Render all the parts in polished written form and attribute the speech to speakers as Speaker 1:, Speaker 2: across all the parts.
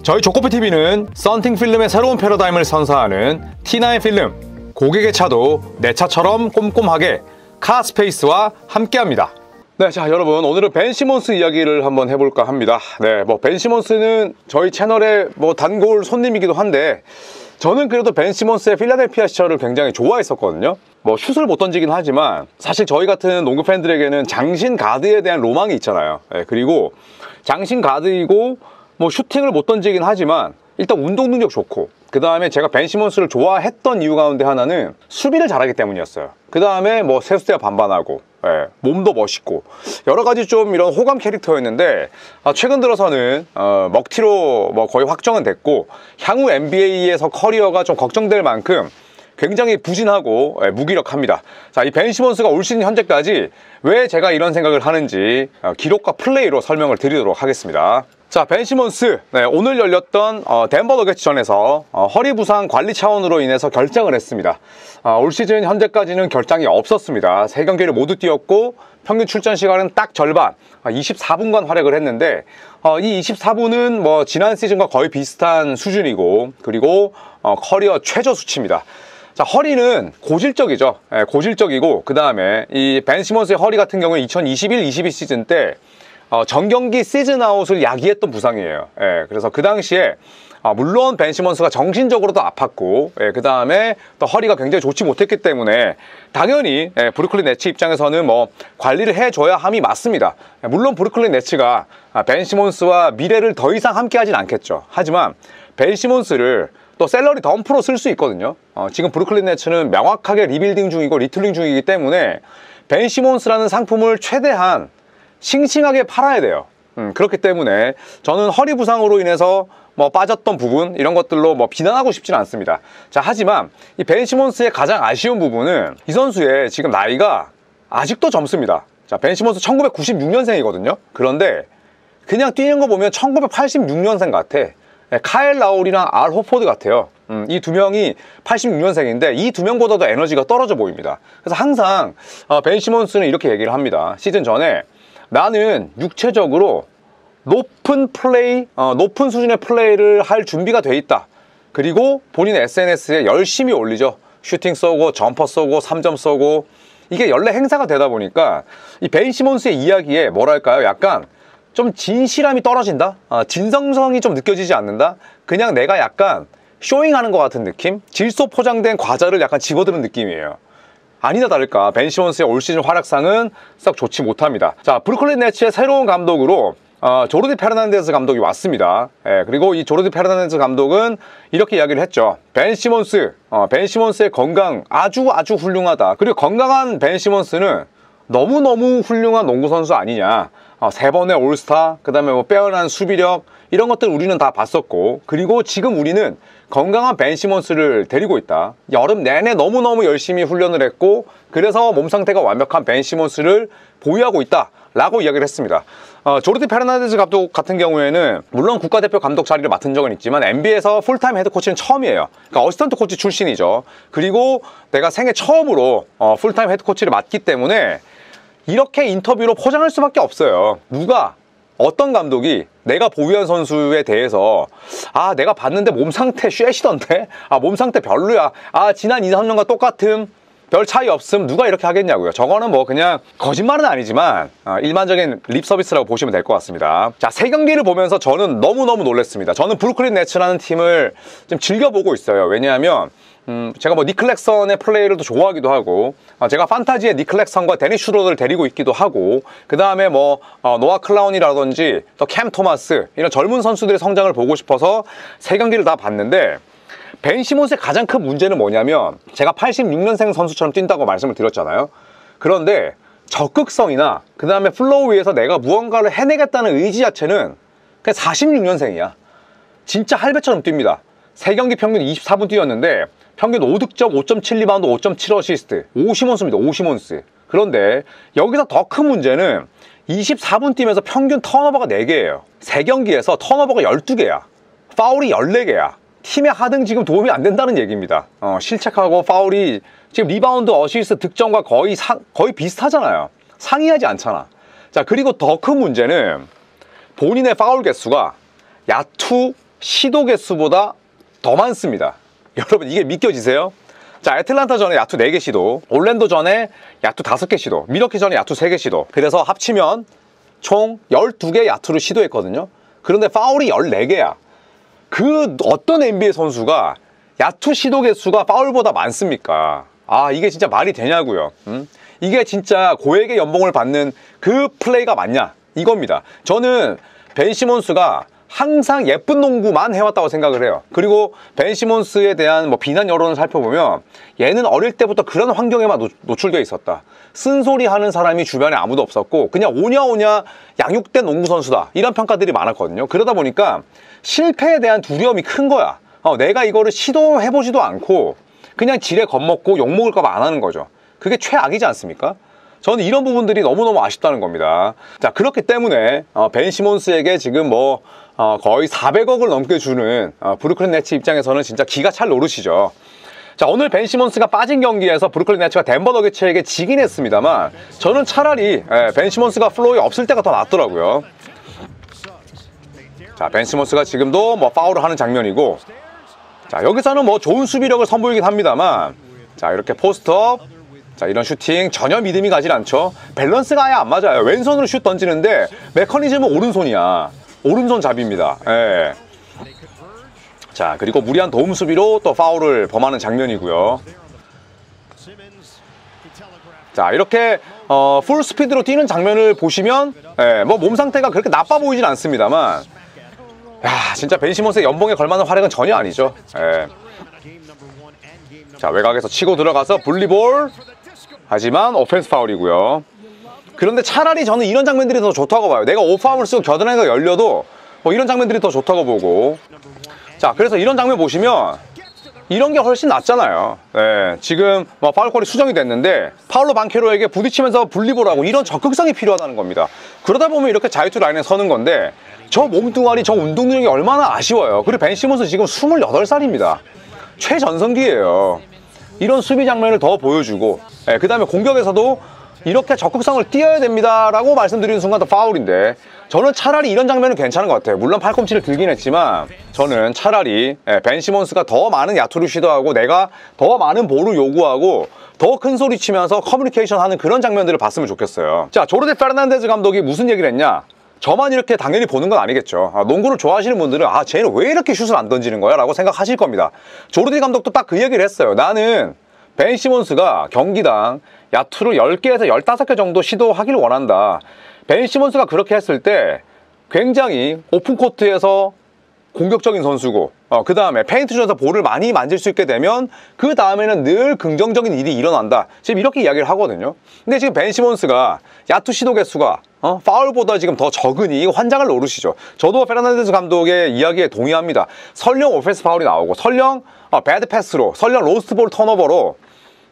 Speaker 1: 저희 조코피TV는 썬팅 필름의 새로운 패러다임을 선사하는 T9 필름, 고객의 차도 내 차처럼 꼼꼼하게 카스페이스와 함께합니다. 네, 자 여러분, 오늘은 벤 시몬스 이야기를 한번 해볼까 합니다. 네, 벤 시몬스는 저희 채널의 단골 손님이기도 한데, 저는 그래도 벤 시몬스의 필라델피아 시절을 굉장히 좋아했었거든요. 슛을 못 던지긴 하지만 사실 저희 같은 농구 팬들에게는 장신 가드에 대한 로망이 있잖아요. 네, 그리고 장신 가드이고 슈팅을 못 던지긴 하지만 일단 운동 능력 좋고, 그 다음에 제가 벤 시몬스를 좋아했던 이유 가운데 하나는 수비를 잘하기 때문이었어요. 그 다음에 세수대와 반반하고, 예, 몸도 멋있고 여러 가지 좀 이런 호감 캐릭터였는데, 최근 들어서는 먹튀로 거의 확정은 됐고, 향후 NBA에서 커리어가 좀 걱정될 만큼 굉장히 부진하고 무기력합니다. 자, 이 벤 시몬스가 올 시즌 현재까지 왜 제가 이런 생각을 하는지 기록과 플레이로 설명을 드리도록 하겠습니다. 자, 벤 시몬스, 네, 오늘 열렸던 덴버 너겟츠전에서 허리 부상 관리 차원으로 인해서 결장을 했습니다. 올 시즌 현재까지는 결장이 없었습니다. 3경기를 모두 뛰었고 평균 출전 시간은 딱 절반, 24분간 활약을 했는데, 이 24분은 지난 시즌과 거의 비슷한 수준이고, 그리고 커리어 최저 수치입니다. 자, 허리는 고질적이죠. 예, 고질적이고, 그 다음에 이 벤 시몬스의 허리 같은 경우는 2021-22 시즌 때 정경기 시즌 아웃을 야기했던 부상이에요. 예, 그래서 그 당시에 물론 벤 시몬스가 정신적으로도 아팠고, 예, 그 다음에 또 허리가 굉장히 좋지 못했기 때문에 당연히 브루클린 네츠 입장에서는 관리를 해줘야 함이 맞습니다. 물론 브루클린 네츠가 벤 시몬스와 미래를 더 이상 함께하진 않겠죠. 하지만 벤 시몬스를 또 셀러리 덤프로 쓸 수 있거든요. 지금 브루클린 네츠는 명확하게 리빌딩 중이고 리틀링 중이기 때문에 벤 시몬스라는 상품을 최대한 싱싱하게 팔아야 돼요. 그렇기 때문에 저는 허리 부상으로 인해서 빠졌던 부분, 이런 것들로 비난하고 싶지는 않습니다. 자, 하지만 이 벤 시몬스의 가장 아쉬운 부분은 이 선수의 지금 나이가 아직도 젊습니다. 자, 벤 시몬스 1996년생이거든요. 그런데 그냥 뛰는 거 보면 1986년생 같아. 카일 라울이랑 알 호포드 같아요. 이 두 명이 86년생인데 이 두 명보다도 에너지가 떨어져 보입니다. 그래서 항상 벤 시몬스는 이렇게 얘기를 합니다. 시즌 전에 나는 육체적으로 높은 수준의 플레이를 할 준비가 돼 있다. 그리고 본인 SNS에 열심히 올리죠. 슈팅 쏘고 점퍼 쏘고 3점 쏘고, 이게 연례 행사가 되다 보니까 이 벤 시몬스의 이야기에 뭐랄까요, 약간 좀 진실함이 떨어진다? 진정성이 좀 느껴지지 않는다? 그냥 내가 약간 쇼잉하는 것 같은 느낌? 질소 포장된 과자를 약간 집어드는 느낌이에요. 아니나 다를까 벤 시몬스의 올 시즌 활약상은 썩 좋지 못합니다. 자, 브루클린 네츠의 새로운 감독으로 조르디 페르난데스 감독이 왔습니다. 예, 그리고 이 조르디 페르난데스 감독은 이렇게 이야기를 했죠. 벤 시몬스의 건강 아주 훌륭하다. 그리고 건강한 벤 시몬스는 너무너무 훌륭한 농구 선수 아니냐. 3번의 올스타, 그 다음에 빼어난 수비력, 이런 것들 우리는 다 봤었고, 그리고 지금 우리는 건강한 벤 시몬스를 데리고 있다. 여름 내내 너무너무 열심히 훈련을 했고, 그래서 몸 상태가 완벽한 벤 시몬스를 보유하고 있다 라고 이야기를 했습니다. 조르디 페르난데스 감독 같은 경우에는 물론 국가대표 감독 자리를 맡은 적은 있지만 NBA에서 풀타임 헤드코치는 처음이에요. 그러니까 어시스턴트 코치 출신이죠. 그리고 내가 생애 처음으로 풀타임 헤드코치를 맡기 때문에 이렇게 인터뷰로 포장할 수밖에 없어요. 어떤 감독이 내가 보유한 선수에 대해서 내가 봤는데 몸 상태 쉐시던데? 몸 상태 별로야. 지난 2, 3년과 똑같음. 별 차이 없음. 누가 이렇게 하겠냐고요. 저거는 그냥 거짓말은 아니지만 일반적인 립 서비스라고 보시면 될 것 같습니다. 자, 3경기를 보면서 저는 너무너무 놀랐습니다. 저는 브루클린 네츠라는 팀을 좀 즐겨보고 있어요. 왜냐하면 제가 닉 클렉선의 플레이를 또 좋아하기도 하고, 제가 판타지에 닉 클렉선과 데니 슈로더를 데리고 있기도 하고, 그 다음에 노아 클라운이라든지 또 캠 토마스, 이런 젊은 선수들의 성장을 보고 싶어서 3경기를 다 봤는데, 벤 시몬스의 가장 큰 문제는 뭐냐면, 제가 86년생 선수처럼 뛴다고 말씀을 드렸잖아요. 그런데 적극성이나 그 다음에 플로우 위에서 내가 무언가를 해내겠다는 의지 자체는 그냥 46년생이야. 진짜 할배처럼 뜁니다. 3경기 평균 24분 뛰었는데 평균 5득점, 5.7 리바운드, 5.7 어시스트. 오시몬스입니다. 오시몬스. 그런데 여기서 더 큰 문제는 24분 뛰면서 평균 턴오버가 4개예요. 3경기에서 턴오버가 12개야. 파울이 14개야. 팀의 하등 지금 도움이 안 된다는 얘기입니다. 실책하고 파울이 지금 리바운드, 어시스트, 득점과 거의 비슷하잖아요. 상이하지 않잖아. 자, 그리고 더 큰 문제는 본인의 파울 개수가 야투 시도 개수보다 더 많습니다. 여러분 이게 믿겨지세요? 자, 애틀란타 전에 야투 4개 시도, 올랜도 전에 야투 5개 시도, 밀워키 전에 야투 3개 시도. 그래서 합치면 총 12개 야투를 시도했거든요. 그런데 파울이 14개야. 그 어떤 NBA 선수가 야투 시도 개수가 파울보다 많습니까? 아, 이게 진짜 말이 되냐고요. 이게 진짜 고액의 연봉을 받는 그 플레이가 맞냐? 이겁니다. 저는 벤 시몬스가 항상 예쁜 농구만 해왔다고 생각을 해요. 그리고 벤 시몬스에 대한 뭐 비난 여론을 살펴보면 얘는 어릴 때부터 그런 환경에만 노출되어 있었다. 쓴소리 하는 사람이 주변에 아무도 없었고 그냥 오냐오냐 양육된 농구 선수다. 이런 평가들이 많았거든요. 그러다 보니까 실패에 대한 두려움이 큰 거야. 내가 이거를 시도해보지도 않고 그냥 지레 겁먹고 욕먹을까 봐 안 하는 거죠. 그게 최악이지 않습니까? 저는 이런 부분들이 너무너무 아쉽다는 겁니다. 자, 그렇기 때문에 벤 시몬스에게 지금 뭐 거의 400억을 넘게 주는 브루클린 네츠 입장에서는 진짜 기가 찰 노릇이죠. 자, 오늘 벤 시몬스가 빠진 경기에서 브루클린 네츠가 덴버 너게츠에게 지긴 했습니다만 저는 차라리 벤 시몬스가 플로어에 없을 때가 더 낫더라고요. 자, 벤 시몬스가 지금도 뭐 파울을 하는 장면이고, 자, 여기서는 뭐 좋은 수비력을 선보이긴 합니다만, 자, 이렇게 포스트업, 자, 이런 슈팅 전혀 믿음이 가질 않죠. 밸런스가 아예 안 맞아요. 왼손으로 슛 던지는데 메커니즘은 오른손이야. 오른손 잡입니다. 예. 자, 그리고 무리한 도움 수비로 또 파울을 범하는 장면이고요. 자, 이렇게 풀 스피드로 뛰는 장면을 보시면 뭐 몸 상태가 그렇게 나빠 보이진 않습니다만, 야, 진짜 벤 시몬스의 연봉에 걸맞는 활약은 전혀 아니죠. 예. 자, 외곽에서 치고 들어가서 분리볼. 하지만 오펜스 파울이고요. 그런데 차라리 저는 이런 장면들이 더 좋다고 봐요. 내가 오프아웃을 쓰고 겨드랑이가 열려도 뭐 이런 장면들이 더 좋다고 보고. 자, 그래서 이런 장면 보시면 이런 게 훨씬 낫잖아요. 네, 지금 뭐 파울콜이 수정이 됐는데 파울로 반케로에게 부딪히면서 분리볼하고 이런 적극성이 필요하다는 겁니다. 그러다 보면 이렇게 자유투 라인에 서는 건데 저 몸뚱아리, 저 운동 능력이 얼마나 아쉬워요. 그리고 벤 시몬스 지금 28살입니다. 최전성기예요. 이런 수비 장면을 더 보여주고, 그 다음에 공격에서도 이렇게 적극성을 띄어야 됩니다 라고 말씀드리는 순간 더 파울인데, 저는 차라리 이런 장면은 괜찮은 것 같아요. 물론 팔꿈치를 들긴 했지만 저는 차라리 벤 시몬스가 더 많은 야투를 시도하고 내가 더 많은 볼을 요구하고 더 큰 소리 치면서 커뮤니케이션 하는 그런 장면들을 봤으면 좋겠어요. 자, 조르디 페르난데즈 감독이 무슨 얘기를 했냐? 저만 이렇게 당연히 보는 건 아니겠죠. 농구를 좋아하시는 분들은 쟤는 왜 이렇게 슛을 안 던지는 거야? 라고 생각하실 겁니다. 조르디 감독도 딱 그 얘기를 했어요. 나는 벤 시몬스가 경기당 야투를 10개에서 15개 정도 시도하기를 원한다. 벤 시몬스가 그렇게 했을 때 굉장히 오픈코트에서 공격적인 선수고, 그 다음에 페인트존에서 볼을 많이 만질 수 있게 되면 그 다음에는 늘 긍정적인 일이 일어난다. 지금 이렇게 이야기를 하거든요. 근데 지금 벤 시몬스가 야투 시도 개수가 파울보다 지금 더 적으니 환장할 노릇이죠. 저도 페르난데즈 감독의 이야기에 동의합니다. 설령 오펜스 파울이 나오고 설령 배드 패스로, 설령 로스트볼 턴오버로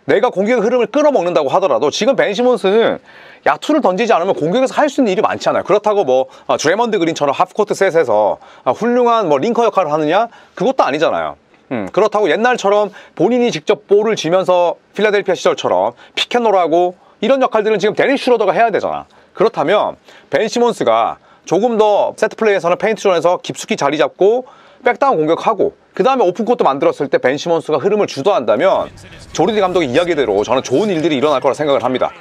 Speaker 1: 내가 공격의 흐름을 끌어먹는다고 하더라도 지금 벤 시몬스는 야투를 던지지 않으면 공격에서 할 수 있는 일이 많지 않아요. 그렇다고 뭐 드레먼드 그린처럼 하프코트 셋에서 훌륭한 뭐 링커 역할을 하느냐? 그것도 아니잖아요. 그렇다고 옛날처럼 본인이 직접 볼을 쥐면서 필라델피아 시절처럼 피켓롤하고 이런 역할들은 지금 데니스 슈러더가 해야 되잖아. 그렇다면 벤 시몬스가 조금 더 세트 플레이에서는 페인트존에서 깊숙이 자리 잡고 백다운 공격하고 그 다음에 오픈코트 만들었을 때 벤 시몬스가 흐름을 주도한다면 조르디 감독의 이야기대로 저는 좋은 일들이 일어날 거라 생각을 합니다.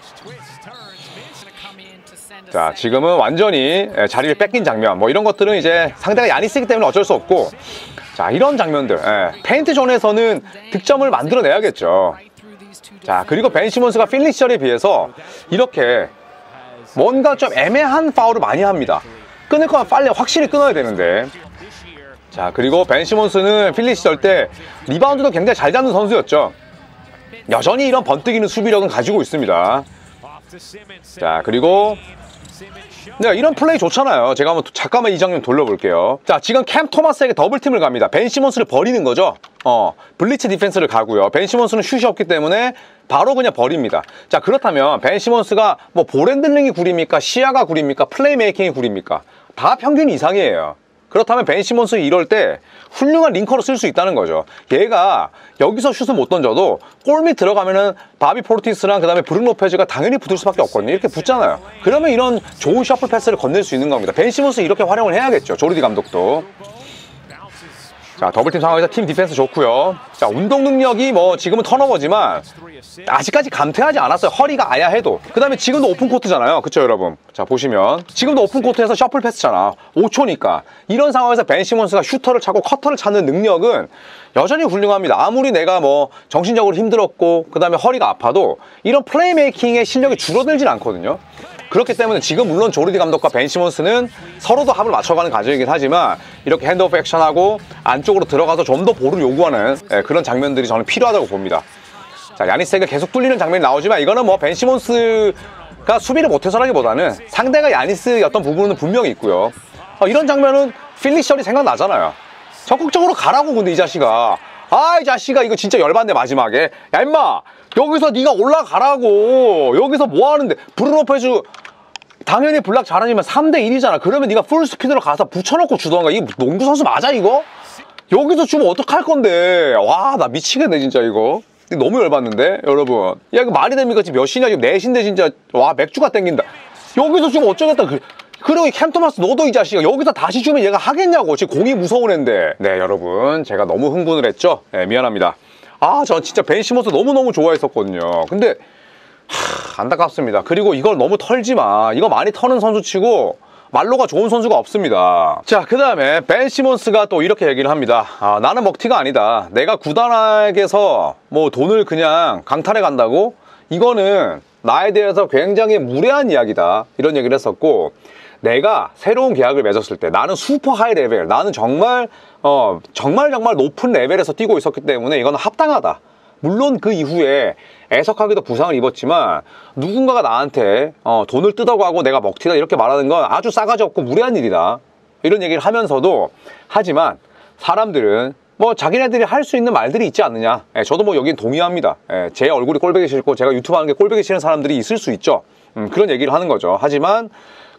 Speaker 1: 자, 지금은 완전히 자리를 뺏긴 장면, 뭐 이런 것들은 이제 상대가 야니스이기 때문에 어쩔 수 없고, 자, 이런 장면들, 페인트 존에서는 득점을 만들어내야겠죠. 자, 그리고 벤 시몬스가 필리 시절에 비해서 이렇게 뭔가 좀 애매한 파울을 많이 합니다. 끊을 거면 빨리 확실히 끊어야 되는데. 자, 그리고 벤 시몬스는 필리 시절 때 리바운드도 굉장히 잘 잡는 선수였죠. 여전히 이런 번뜩이는 수비력은 가지고 있습니다. 자, 그리고 네, 이런 플레이 좋잖아요. 제가 한번 잠깐만 이 장면 돌려볼게요. 자, 지금 캠 토마스에게 더블팀을 갑니다. 벤 시몬스를 버리는 거죠. 블리츠 디펜스를 가고요. 벤 시몬스는 슛이 없기 때문에 바로 그냥 버립니다. 자, 그렇다면 벤 시몬스가 뭐 볼핸들링이 구립니까? 시야가 구립니까? 플레이메이킹이 구립니까? 다 평균 이상이에요. 그렇다면 벤 시몬스 이럴 때 훌륭한 링커로 쓸 수 있다는 거죠. 얘가 여기서 슛을 못 던져도 골밑 들어가면은 바비 포르티스랑 그 다음에 브룩 로페즈가 당연히 붙을 수밖에 없거든요. 이렇게 붙잖아요. 그러면 이런 좋은 셔플 패스를 건넬 수 있는 겁니다. 벤 시몬스 이렇게 활용을 해야겠죠. 조르디 감독도. 자, 더블팀 상황에서 팀 디펜스 좋고요. 자, 운동 능력이 뭐 지금은 턴오버지만 아직까지 감퇴하지 않았어요. 허리가 아야 해도. 그 다음에 지금도 오픈코트잖아요. 그쵸, 여러분? 자, 보시면 지금도 오픈코트에서 셔플 패스잖아. 5초니까. 이런 상황에서 벤 시몬스가 슈터를 차고 커터를 찾는 능력은 여전히 훌륭합니다. 아무리 내가 뭐 정신적으로 힘들었고 그 다음에 허리가 아파도 이런 플레이메이킹의 실력이 줄어들진 않거든요. 그렇기 때문에 지금 물론 조르디 감독과 벤 시몬스는 서로도 합을 맞춰가는 과정이긴 하지만 이렇게 핸드오프 액션하고 안쪽으로 들어가서 좀 더 볼을 요구하는 그런 장면들이 저는 필요하다고 봅니다. 자, 야니스에게 계속 뚫리는 장면이 나오지만 이거는 뭐 벤 시몬스가 수비를 못해서라기보다는 상대가 야니스였던 부분은 분명히 있고요. 이런 장면은 필리 셜이 생각나잖아요. 적극적으로 가라고. 근데 이 자식아, 이 자식아 이거 진짜 열받네. 마지막에 야 임마 여기서 네가 올라가라고. 여기서 뭐 하는데. 브루노 페즈 당연히 블락 잘하지만 3대1이잖아 그러면 네가 풀 스피드로 가서 붙여놓고 주던가. 이거 농구 선수 맞아 이거? 여기서 주면 어떡할 건데. 와, 나 미치겠네 진짜 이거. 너무 열받는데 여러분. 야 이거 말이 됩니까? 지금 몇이냐 지금 4시인데 진짜. 와, 맥주가 땡긴다. 여기서 주면 어쩌겠다. 그리고 이 캠 토마스 너도 이 자식아 여기서 다시 주면 얘가 하겠냐고. 지금 공이 무서운 앤데. 네, 여러분 제가 너무 흥분을 했죠. 네, 미안합니다. 전 진짜 벤 시몬스 너무너무 좋아했었거든요. 근데 안타깝습니다. 그리고 이걸 너무 털지 마. 이거 많이 터는 선수 치고 말로가 좋은 선수가 없습니다. 자, 그 다음에 벤 시몬스가 또 이렇게 얘기를 합니다. 나는 먹튀가 아니다. 내가 구단에게서 뭐 돈을 그냥 강탈해 간다고? 이거는 나에 대해서 굉장히 무례한 이야기다. 이런 얘기를 했었고, 내가 새로운 계약을 맺었을 때 나는 슈퍼 하이 레벨, 나는 정말 높은 레벨에서 뛰고 있었기 때문에 이건 합당하다. 물론 그 이후에 애석하게도 부상을 입었지만 누군가가 나한테 돈을 뜯어가고 내가 먹튀다 이렇게 말하는 건 아주 싸가지 없고 무례한 일이다. 이런 얘기를 하면서도, 하지만 사람들은 뭐 자기네들이 할 수 있는 말들이 있지 않느냐. 저도 뭐 여긴 동의합니다. 제 얼굴이 꼴보기 싫고 제가 유튜브 하는 게 꼴보기 싫은 사람들이 있을 수 있죠. 그런 얘기를 하는 거죠. 하지만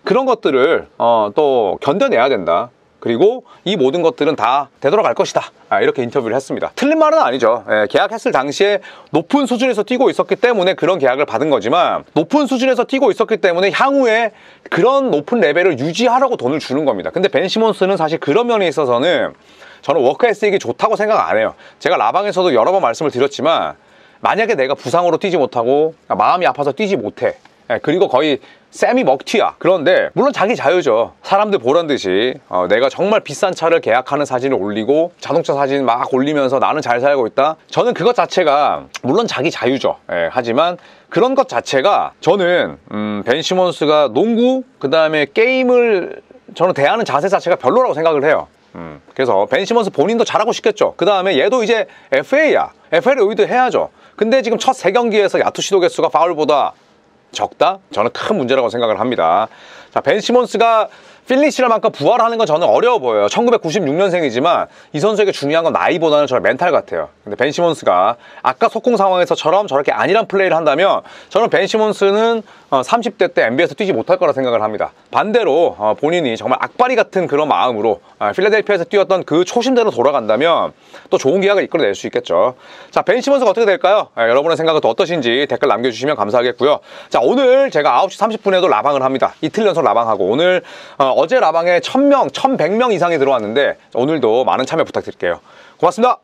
Speaker 1: 그런 것들을 또 견뎌내야 된다. 그리고 이 모든 것들은 다 되돌아갈 것이다. 이렇게 인터뷰를 했습니다. 틀린 말은 아니죠. 계약했을 당시에 높은 수준에서 뛰고 있었기 때문에 그런 계약을 받은 거지만, 높은 수준에서 뛰고 있었기 때문에 향후에 그런 높은 레벨을 유지하라고 돈을 주는 겁니다. 근데 벤 시몬스는 사실 그런 면에 있어서는 저는 워크 에스익이 좋다고 생각 안 해요. 제가 라방에서도 여러 번 말씀을 드렸지만, 만약에 내가 부상으로 뛰지 못하고 마음이 아파서 뛰지 못해, 그리고 거의 세미 먹튀야. 그런데 물론 자기 자유죠. 사람들 보란 듯이 내가 정말 비싼 차를 계약하는 사진을 올리고 자동차 사진 막 올리면서 나는 잘 살고 있다. 저는 그것 자체가 물론 자기 자유죠. 하지만 그런 것 자체가 저는 벤 시몬스가 농구 그 다음에 게임을 저는 대하는 자세 자체가 별로라고 생각을 해요. 그래서 벤 시몬스 본인도 잘하고 싶겠죠. 그 다음에 얘도 이제 FA야. FA를 의도해야죠. 근데 지금 첫 3경기에서 야투 시도 개수가 파울보다 적다? 저는 큰 문제라고 생각을 합니다. 자, 벤 시몬스가 필리시라만큼 부활하는 건 저는 어려워 보여요. 1996년생이지만 이 선수에게 중요한 건 나이보다는 저는 멘탈 같아요. 근데 벤 시몬스가 아까 속공 상황에서처럼 저렇게 안일한 플레이를 한다면 저는 벤 시몬스는 30대 때 NBA에서 뛰지 못할 거라 생각을 합니다. 반대로 본인이 정말 악바리 같은 그런 마음으로 필라델피아에서 뛰었던 그 초심대로 돌아간다면 또 좋은 계약을 이끌어낼 수 있겠죠. 자, 벤 시몬스가 어떻게 될까요? 여러분의 생각은 또 어떠신지 댓글 남겨주시면 감사하겠고요. 자, 오늘 제가 9시 30분에도 라방을 합니다. 이틀 연속 라방하고, 오늘 어제 라방에 1000명, 1100명 이상이 들어왔는데 오늘도 많은 참여 부탁드릴게요. 고맙습니다.